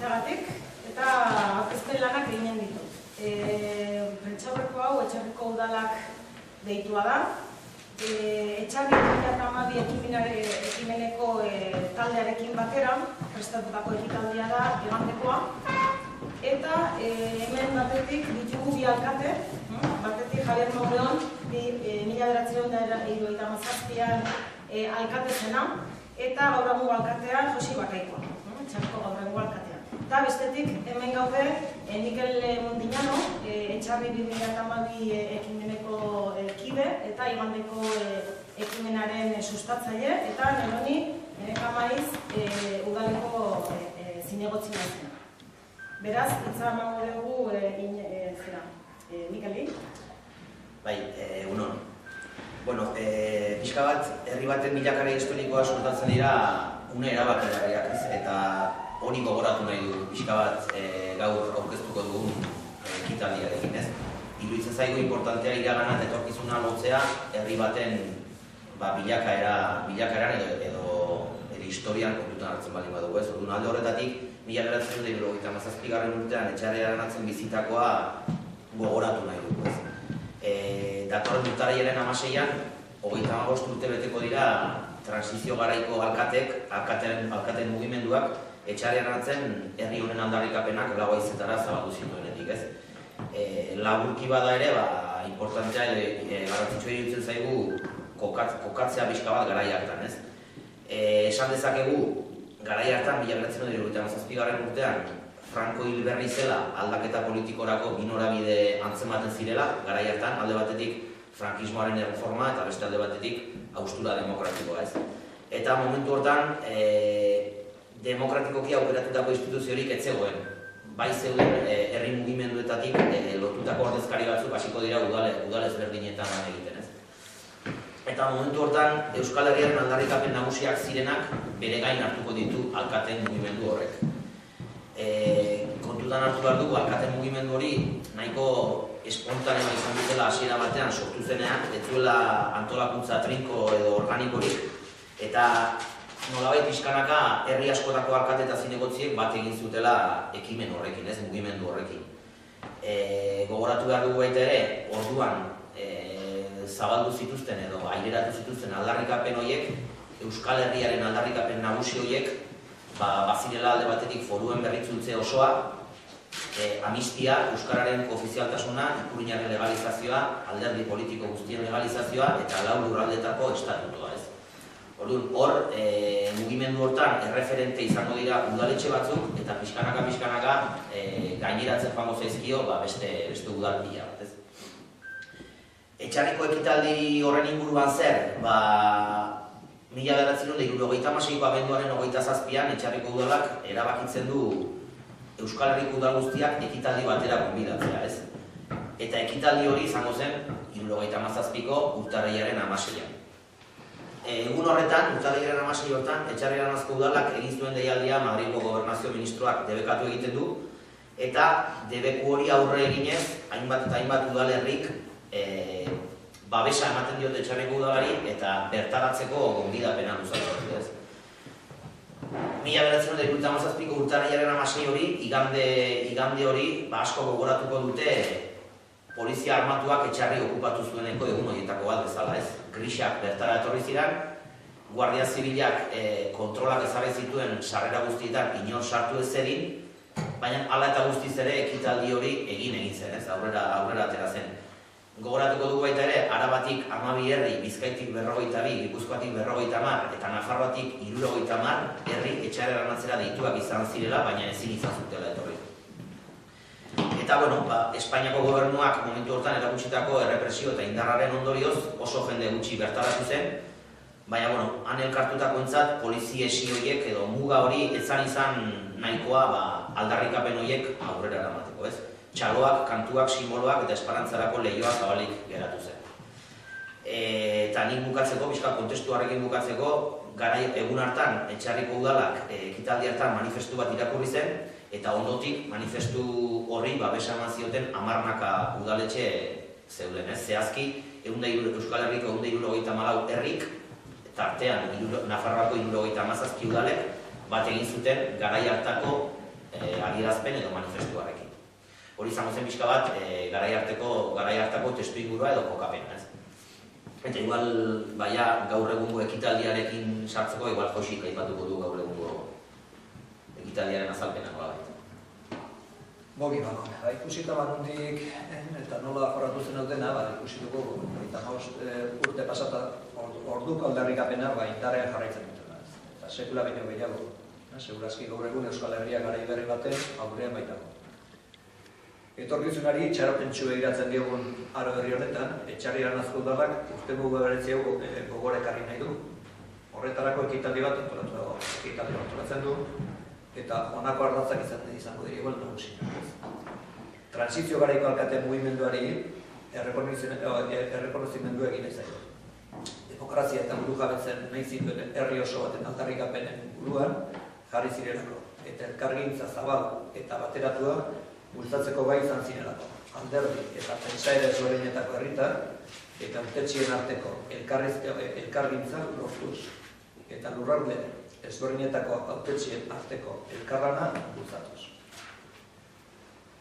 etortzeagatik eta aurkezpen lanak eginen ditut. Prentsaurreko hau Etxarriko udalak deitua da. Etxarri 2012 ekimeneko taldearekin batera prestatutako ekitaldia da egandekoa. Eta hemen batetik ditugu bi alkate, batetik Javier Mauleon, 1977an alkate zena, eta gaur egungo alkatea Josi Bakaikoa, Etxarriko gaur egungo alkatea. Eta bestetik hemen gaude Mikel Montiñano, Etxarri 2012 ekimeneko kide eta igandeko ekimenaren sustatzaile, eta Neroni Kamaiz udaleko zinegotzi naizena. Beraz, hitza emango dugu Mikeli. Bai, egunon. Bueno, pixka bat, herri baten bilakara historikoa suertatzen dira une erabakigarriak, eta hori gogoratu nahi du pixka bat gaur aurkeztuko dugun ekitaldiarekin, ez? Iruditzen zaigu importantea iragana eta etorkizuna lotzea herri baten bilakaeran edo historian kontutan hartzen baldin badugu, ez? Orduan alde horretatik 1977 urtean Etxarriaren atzen bizitakoa gogoratu nahi dugu, ez? Datorren urtarrilaren 16an, 35 urte beteko dira transizio garaiko alkateen mugimenduak Etxarriaren atzen herri honen aldarrikapenak Lagoaizetara zabaldu zituenetik, ez? Laburki bada ere, importantea garrantzitsua iruditzen zaigu kokatzea pixka bat garai hartan, ez? Esan dezakegu, garai hartan, 1977 urtean, Franco hil berri zela aldaketa politikorako bi norabide antzematen zirela, garai hartan, alde batetik frankismoaren erreforma eta beste alde batetik haustura demokratikoa, ez? Eta momentu hortan, demokratikoki aukeratutako instituziorik ez zegoen. Bai zeuden herri mugimenduetatik lotutako ordezkari batzuk hasiko dira udal ezberdinetan lan egiten, ez? Eta momentu hortan, Euskal Herriaren aldarrikapen nagusiak zirenak bere gain hartuko ditu alkateen mugimendu horrek. Kontutan hartu behar dugu, alkateen mugimendu hori nahiko espontanea izan dutela hasiera batean sortu zenean, ez zuela antolakuntza trinko edo organikorik, eta nolabait pixkanaka herri askotako alkate eta zinegotziek bat egin zutela ekimen horrekin, ez, mugimendu horrekin. Gogoratu behar dugu baita ere, orduan zabaldu zituzten edo aireratu zituzten aldarrikapen horiek, Euskal Herriaren aldarrikapen nagusi horiek, bazirela alde batetik foruen berritzultze osoa, amnistia, euskararen koofizialtasuna, ikurrinaren legalizazioa, alderdi politiko guztien legalizazioa eta 4 lurraldeetako estatutua, ez? Orduan, hor, mugimendu hortan erreferente izango dira udaletxe batzuk eta pixkanaka gaineratzen joango zaizkio beste udal pila bat, ez? Etxarriko ekitaldi horren inguruan zer, 1976ko abenduaren 27an Etxarriko udalak erabakitzen du Euskal Herriko udal guztiak ekitaldi batera gonbidatzea, ez? Eta ekitaldi hori izango zen 1977ko urtarrilaren 16an. Egun horretan, urtarrilaren 16 hortan, Etxarriaren azko udalak egin zuen deialdia Madrilgo Gobernazio Ministroak debekatu egiten du, eta debeku hori aurre eginez, hainbat eta hainbat udalerrik babesa ematen diote Etxarriko udalari eta bertaratzeko gonbidapena luzatu, ez? 1977ko urtarrilaren 16 hori, igande hori, asko gogoratuko dute polizia armatuak Etxarri okupatu zueneko egun horietako bat bezala, ez? Grisak bertara etorri ziren, Guardia Zibilak kontrolak ezarri zituen sarrera guztietan inor sartu ez zedin, baina hala eta guztiz ere ekitaldi hori egin zen, ez? Aurrera atera zen. Gogoratuko dugu baita ere, Arabatik 12 herri, Bizkaitik 42, Gipuzkoatik 50 eta Nafarroatik 70 herri Etxarriaren atzera deituak izan zirela, baina ezin izan zutela etorri. Eta, Espainiako gobernuak momentu hortan erakutsitako errepresio eta indarraren ondorioz oso jende gutxi bertaratu zen, baina, han elkartutakoentzat poliziesi horiek edo muga hori ezan izan nahikoa aldarrikapen horiek aurrera eramateko, ez? Txaloak, kantuak, simboloak eta esperantzarako lehioa zabalik geratu zen. Eta nik bukatzeko, pixka kontestu horrekin bukatzeko, egun hartan Etxarriko udalak ekitaldi hartan manifestu bat irakurri zen, eta ondotik manifestu horri babesa eman zioten 10 udaletxe zeuden, ez? Zehazki, Euskal Herriko 174 herrik, tartean Nafarroako 77 udalek bat egin zuten garai hartako adierazpen edo manifestuarekin. Hori izango zen pixka bat garai hartako testu ingurua edo kokapena, ez? Eta igual, gaur egungo ekitaldiarekin sartzeko, igual Josik aipatuko du gaur egungo ekitaldiaren azalpena nola baita. Bogi bakon, ikusita nondik eta nola jorratu zen dutena, ikusituko 35 urte pasata orduko aldarrikapena indarrean jarraitzen dutena. Eta sekula baino gehiago. Segurazki gaur egun Euskal Herria garai berri baten aurrean baitago. Etorkizunari itxaropentsu begiratzen diogun aro berri honetan, Etxarri Aranazko udalak urtemuga berezi hau gogora ekarri nahi du. Horretarako ekitaldi bat antolatzen du, eta honako ardatzak izango dira igual nagusi. Transizio garaiko alkateen mugimenduari errekonozimendu egin ez zaio. Demokrazia eta burujabetzen nahi zituen herri oso baten aldarrikapenen buruan jarri zirelako, eta elkargintza zabal eta bateratua bultzatzeko gai izan zirelako. Alderdi eta pentsaera ezberdinetako herritar eta hautetxien arteko elkargintza lortuz, eta lurralde ezberdinetako hautetxien arteko elkarlana bultzatuz.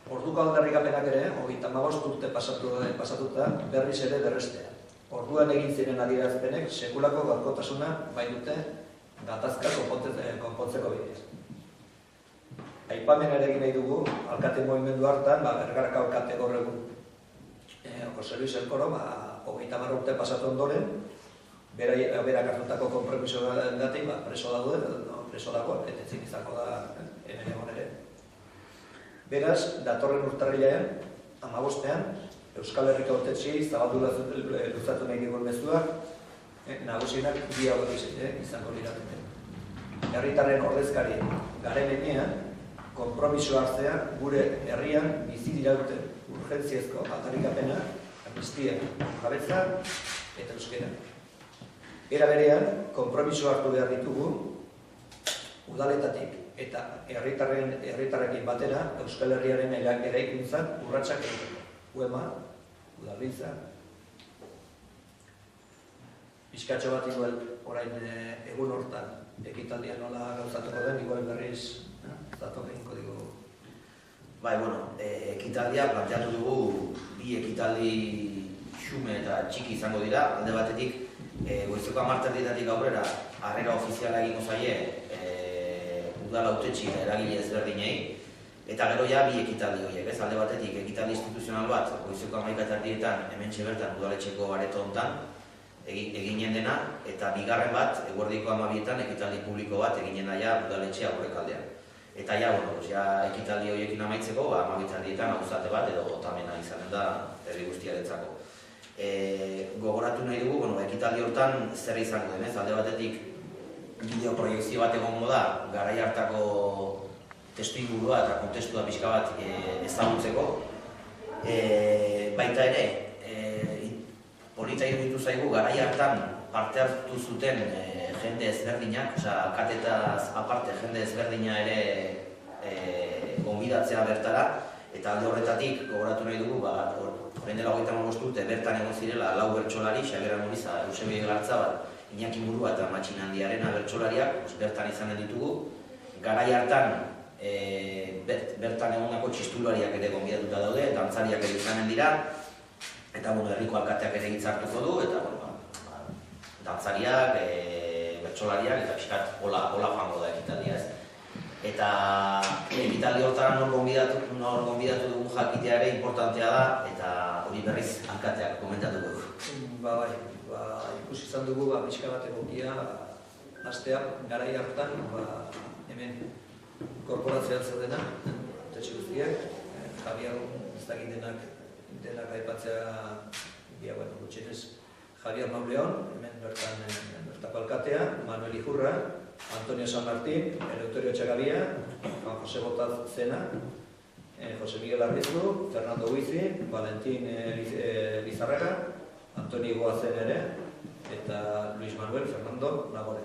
Orduko aldarrikapenak ere, 35 urte pasatuta berriz ere berrestea. Orduan egin ziren adierazpenek sekulako gaurkotasuna bai dute gatazka konpontzeko bidez. Aipamen ere egin nahi dugu, alkate mugimendu hartan, Bergarako alkate gaur egun Jose Luis Elkoro, 30 urte pasatu ondoren, berak hartutako konpromisoagatik preso dago, eta ezin izango da hemen egon ere. Beraz, datorren urtarrilean, 15ean, Euskal Herriko hautetxiei zabaldu luzatu nahi digun mezuak, nagusienak bi hauek izango lirateke. Herritarren ordezkari garen enean, konpromiso hartzea gure herrian bizi dirauten urgentziazko aldarrikapena, amnistia, jabetza eta euskera. Era berean, konpromiso hartu behar ditugu, udaletatik eta herritarrekin batera Euskal Herriaren eraikuntzan urratsak egiteko. UEMA, udalbiltza. Pixkatxo bat igual orain egun hortan ekitaldia nola gauzatuko den, igual berriz dator egingo digu. Ekitaldia planteatu dugu bi ekitaldi xume eta txiki izango dira. Alde batetik, goizeko 10:00 aurrera harrera ofiziala egingo zaie udal hautetxi eta eragile ezberdinei. Eta gero bi ekitaldi horiek, alde batetik ekitaldi instituzional bat, goizeko 11:00 hementxe bertan udaletxeko areto hontan eginen dena, eta bigarren bat, eguerdiko 12:00 ekitaldi publiko bat eginen da udaletxe aurrekaldean. Eta ekitaldi horiekin amaitzeko, 12:00 auzate bat edo gotamena izanen da herri guztiarentzako. Gogoratu nahi dugu, ekitaldi hortan zer izango den, alde batetik bideoproiekzio bat egongo da, garai hartako testu ingurua eta kontestua pixka bat ezagutzeko. Baita ere, polita iruditu zaigu, garai hartan parte hartu zuten jende ezberdinak, alkatetaz aparte jende ezberdina ere gonbidatzea bertara, eta alde horretatik gogoratu nahi dugu, orain dela 35 urte bertan egon zirela 4 bertsolari, Xabier Muriza, Eusebio Gartzabal, Iñaki Murua eta Matxin Handiarena bertsolariak bertan izanen ditugu. Garai hartan bertan egondako txistulariak ere gonbidatuta daude, dantzariak ere izanen dira, eta herriko alkateak ere hitza hartuko du, eta dantzariak, bertsolariak, eta pixkat hola joango da ekitaldia, ez. Eta ekitaldi hortara nor gonbidatu dugun jakitea ere importantea da, eta hori berriz alkateak komentatuko du. Ikusi izan dugu, pixka bat egokia, astea, garai hartan, hemen korporazioan zeudena, hautetxe guztiak, Javier, ez dakit denak aipatzea, gutxienez, Javier Mauleon, hemen bertako alkatea, Manuel Ijurra, Antonio San Martín, Eleuterio Etxagabia, Juan José Botaz Zena, José Miguel Arrizdu, Fernando Huizi, Valentín Lizarraga, Antoni Goazen ere, eta Luis Manuel Fernando Nagore.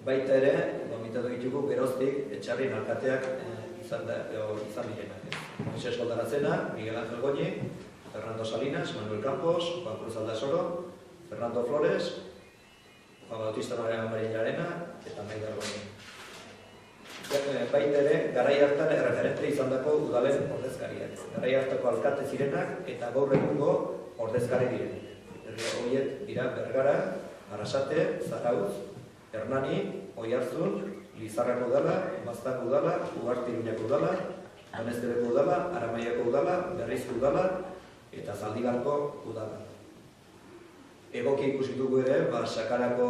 Baita ere, gomitatu ditugu geroztik Etxarrin alkateak izan direnak. Moisés Goldarazena, Miguel Ángel Goñi, Fernando Salinas, Manuel Campos, Juan Cruz Aldasoro, Fernando Flores, Juan Bautista María Marinarena eta Maidar Goñi. baita ere, garai hartan erreferente izandako udalen ordezkariak. Garai hartako alkate zirenak eta gaur egungo ordezkari diren. Horiek dira Bergara, Arrasate, Zarautz, Hernani, Oiartzun, Lizarrako udala, Baztako udala, Ugarte Iruñako udala, Doneztebeko udala, Aramaiako udala, Berrizko udala eta Zaldibarko udala. Egoki ikusi dugu ere, Sakarako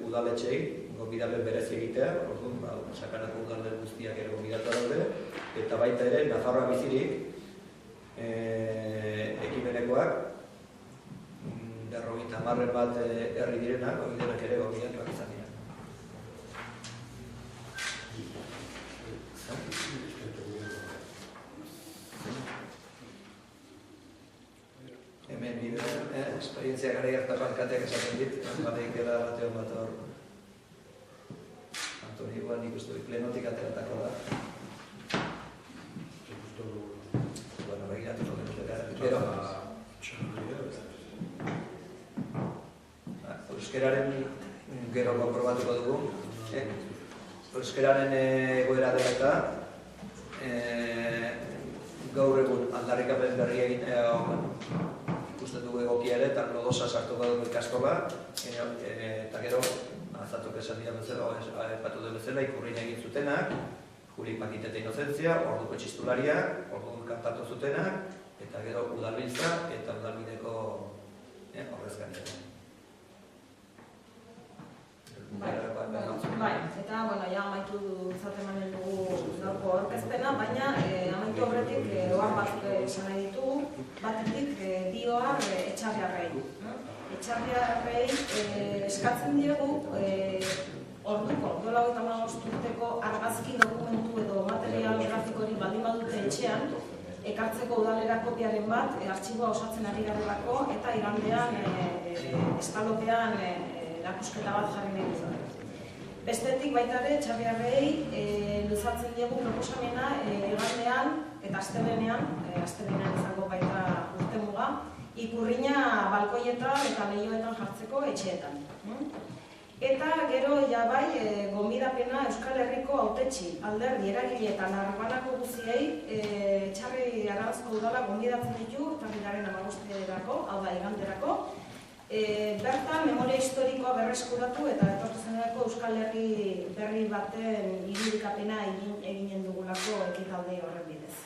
udaletxei gonbidapen berezi egitea, orduan Sakarako udalen guztiak ere gonbidatu daude, eta baita ere Nafarroa bizirik ekimenekoak 50 bat herri direnak, hori denak ere gonbidatuak izan dira. Hemen bide, esperientzia gara hartako alkateak esaten dit, bateik dela batean bat hor. Antonioa nik uste plenotik ateratako da. Bueno, begiratuko gero. Euskeraren gero konprobatuko dugu. Euskeraren egoera dela eta gaur egun aldarrikapen berri egin ikusten dugu egokia ere, eta lodosa sartuko dugu ikastola, eta gero, azatok esan dira bezala, epatu dut bezala, ikurrin egin zutenak, Juri Pakitete Inozentzia, orduko txistulariak, orduko kantatu zutenak, eta gero udalbiltza eta udalbideko horrezkariak. Bai, eta, ja amaitu zatemanen dugu gaurko aurkezpena, baina amaitu horretik oar batzuk esan nahi ditugu, batetik dioar Etxarriarrei. Etxarriarrei eskatzen diegu orduko, dola 35 urteko argazki dokumentu edo material grafikorik baldin badute etxean, ekartzeko udalera kopiaren bat, artxiboa osatzen ari garelako, eta igandean eskalopean erakusketa bat jarri nahi dut. Bestetik baita ere, Etxarriarrei luzatzen diegu proposamena igandean eta astelehenean izango baita urtemuga, ikurrina balkoietan eta lehioetan jartzeko etxeetan. Eta gero bai, gonbidapena Euskal Herriko hautetsi, alderdi, eragile eta Narbanako guziei Etxarriarrazko udala gonbidatzen ditu, urtarrilaren 15erako, hau da iganderako. Bertan, memoria historikoa berreskuratu eta etorkizunerako Euskal Herri berri baten irudikapena eginen dugulako ekitaldi horren bidez.